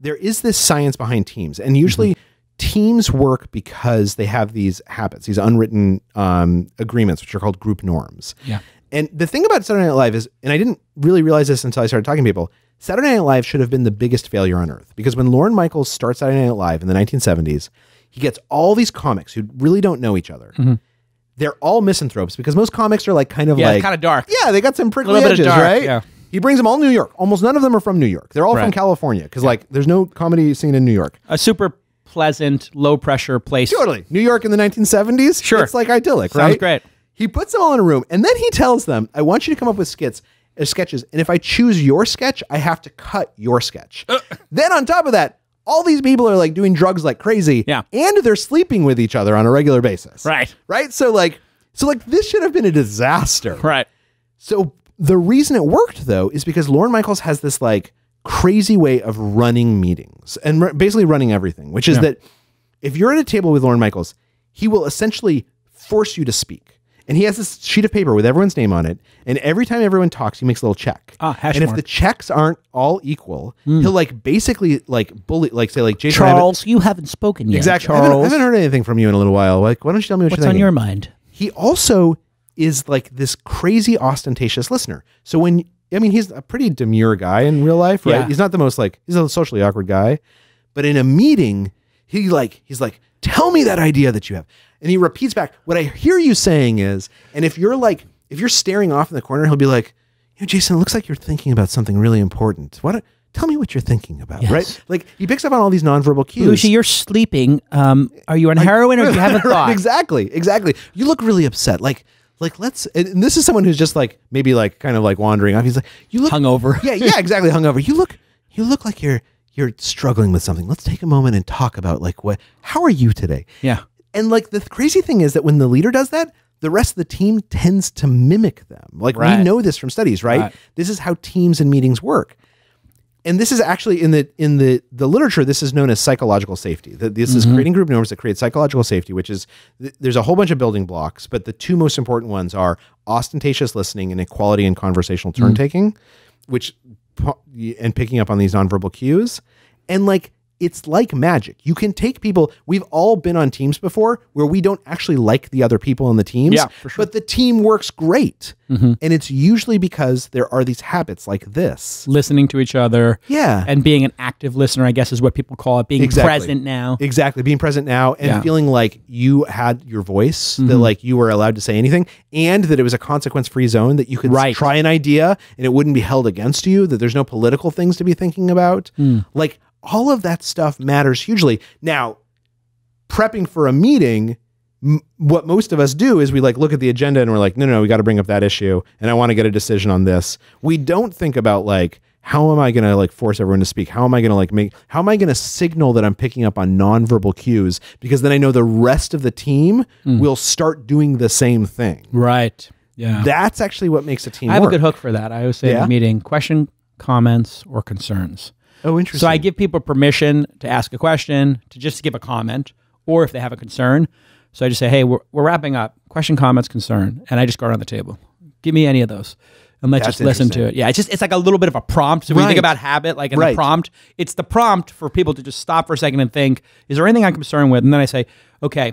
there is this science behind teams, and usually teams work because they have these habits, these unwritten agreements, which are called group norms. Yeah. And the thing about Saturday Night Live is, and I didn't really realize this until I started talking to people, Saturday Night Live should have been the biggest failure on earth, because when Lorne Michaels starts Saturday Night Live in the 1970s, he gets all these comics who really don't know each other. They're all misanthropes, because most comics are like kind of kind of dark. Yeah, they got some prickly bit of edges, dark, right? yeah. He brings them all New York. Almost none of them are from New York. They're all from Right. California, because like there's no comedy scene in New York. A super pleasant, low pressure place. Totally. New York in the 1970s? Sure. It's like idyllic, Sounds right? great. He puts them all in a room, and then he tells them, I want you to come up with sketches, and if I choose your sketch, I have to cut your sketch. Then on top of that, all these people are like doing drugs like crazy, and they're sleeping with each other on a regular basis. Right. Right? So like this should have been a disaster. Right. So the reason it worked, though, is because Lorne Michaels has this like crazy way of running meetings and basically running everything, which is that if you're at a table with Lorne Michaels, he will essentially force you to speak. And he has this sheet of paper with everyone's name on it. And every time everyone talks, he makes a little check. And if the checks aren't all equal, he'll like basically like bully, like say like, Jason, Charles, you haven't spoken yet. Exactly. Charles. I haven't heard anything from you in a little while. Like, why don't you tell me what's on your mind? He also is like this crazy ostentatious listener. So he's a pretty demure guy in real life, right? Yeah. He's not the most like, he's a socially awkward guy, but in a meeting, he's like, tell me that idea that you have. And he repeats back, what I hear you saying is, and if you're staring off in the corner, he'll be like, Jason, it looks like you're thinking about something really important. Tell me what you're thinking about, right? Like he picks up on all these nonverbal cues. Lucy, you're sleeping. Are you on heroin or do you have a thought? Exactly. You look really upset. Like and this is someone who's just like, maybe like kind of like wandering off. He's like, you look hungover. Yeah, exactly. Hungover. You look like you're struggling with something. Let's take a moment and talk about like how are you today? Yeah. And like the crazy thing is that when the leader does that, the rest of the team tends to mimic them. Like we know this from studies, right? This is how teams and meetings work. And this is actually in the literature, this is known as psychological safety. This is creating group norms that create psychological safety, which is, there's a whole bunch of building blocks, but the two most important ones are ostentatious listening and equality and conversational turn taking, and picking up on these nonverbal cues. And like, it's like magic. You can take people, we've all been on teams before where we don't actually like the other people on the teams, for sure. but the team works great. And it's usually because there are these habits like this. Listening to each other. Yeah. And being an active listener, I guess is what people call it. Being present now. Exactly. Being present now and feeling like you had your voice, that like you were allowed to say anything, and that it was a consequence-free zone, that you could try an idea and it wouldn't be held against you, that there's no political things to be thinking about. Like, all of that stuff matters hugely. Now, prepping for a meeting, what most of us do is we like look at the agenda and we're like, no, we got to bring up that issue, and I want to get a decision on this. We don't think about like, how am I going to like force everyone to speak? How am I going to like how am I going to signal that I'm picking up on nonverbal cues? Because then I know the rest of the team will start doing the same thing. Right. Yeah. That's actually what makes a team I have work. a good hook for that. I always say in a meeting, question, comments, or concerns. Oh, interesting. So I give people permission to ask a question, to just give a comment, or if they have a concern. So I just say, hey, we're wrapping up. Question, comments, concern. And I just go around the table. Give me any of those. And let's just listen to it. Yeah, it's like a little bit of a prompt. So when you think about habit, like in the prompt, it's the prompt for people to just stop for a second and think, is there anything I'm concerned with? And then I say, okay,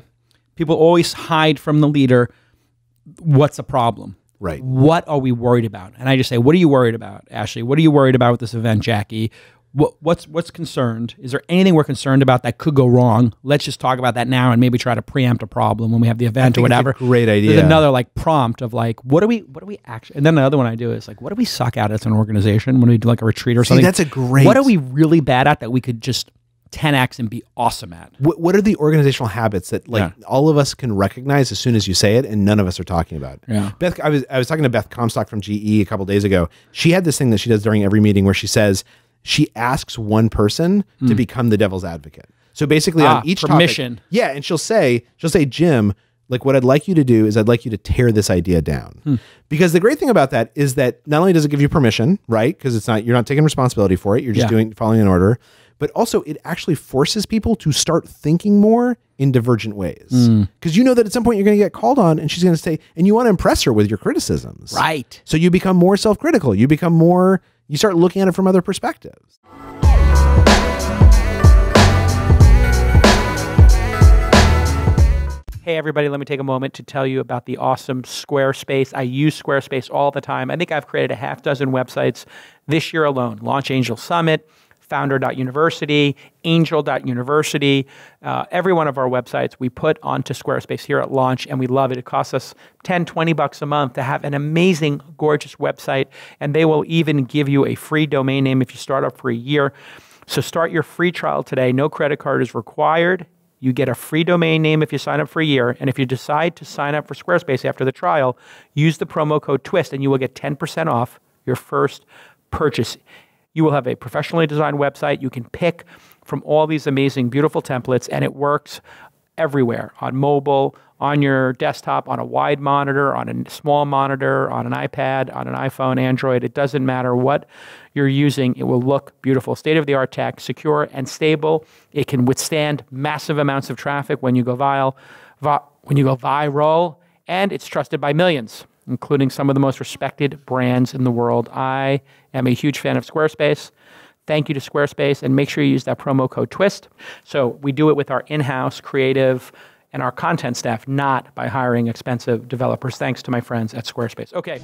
people always hide from the leader. What's the problem? Right. What are we worried about? And I just say, what are you worried about, Ashley? What are you worried about with this event, Jackie? What's concerned? Is there anything we're concerned about that could go wrong? Let's just talk about that now and maybe try to preempt a problem when we have the event or whatever. It's a great idea. There's another like prompt of like, what do we actually? And then the other one I do is like, what do we suck at as an organization when we do like a retreat or something? That's a great. What are we really bad at that we could just 10x and be awesome at? What are the organizational habits that like all of us can recognize as soon as you say it, and none of us are talking about? Yeah. Beth, I was talking to Beth Comstock from GE a couple days ago. She had this thing that she does during every meeting where she says, she asks one person to become the devil's advocate. So basically on each permission. Topic, and she'll say, Jim, like what I'd like you to do is I'd like you to tear this idea down. Because the great thing about that is that not only does it give you permission, right? Because you're not taking responsibility for it. You're just following an order. But also it actually forces people to start thinking more in divergent ways. Because you know that at some point you're going to get called on and she's going to say, and you want to impress her with your criticisms. Right. So you become more self-critical. You start looking at it from other perspectives. Hey, everybody, let me take a moment to tell you about the awesome Squarespace. I use Squarespace all the time. I think I've created a half dozen websites this year alone. Launch Angel Summit, Founder.University, Angel.University. Every one of our websites we put onto Squarespace here at launch, and we love it. It costs us $10, $20 a month to have an amazing, gorgeous website, and they will even give you a free domain name if you start up for a year. So start your free trial today. No credit card is required. You get a free domain name if you sign up for a year. And if you decide to sign up for Squarespace after the trial, use the promo code TWIST and you will get 10% off your first purchase. You will have a professionally designed website. You can pick from all these amazing, beautiful templates, and it works everywhere, on mobile, on your desktop, on a wide monitor, on a small monitor, on an iPad, on an iPhone, Android. It doesn't matter what you're using. It will look beautiful. State-of-the-art tech, secure and stable. It can withstand massive amounts of traffic when you go viral, and it's trusted by millions, including some of the most respected brands in the world. I am a huge fan of Squarespace. Thank you to Squarespace, and make sure you use that promo code TWIST. So we do it with our in-house creative and our content staff, not by hiring expensive developers. Thanks to my friends at Squarespace. Okay.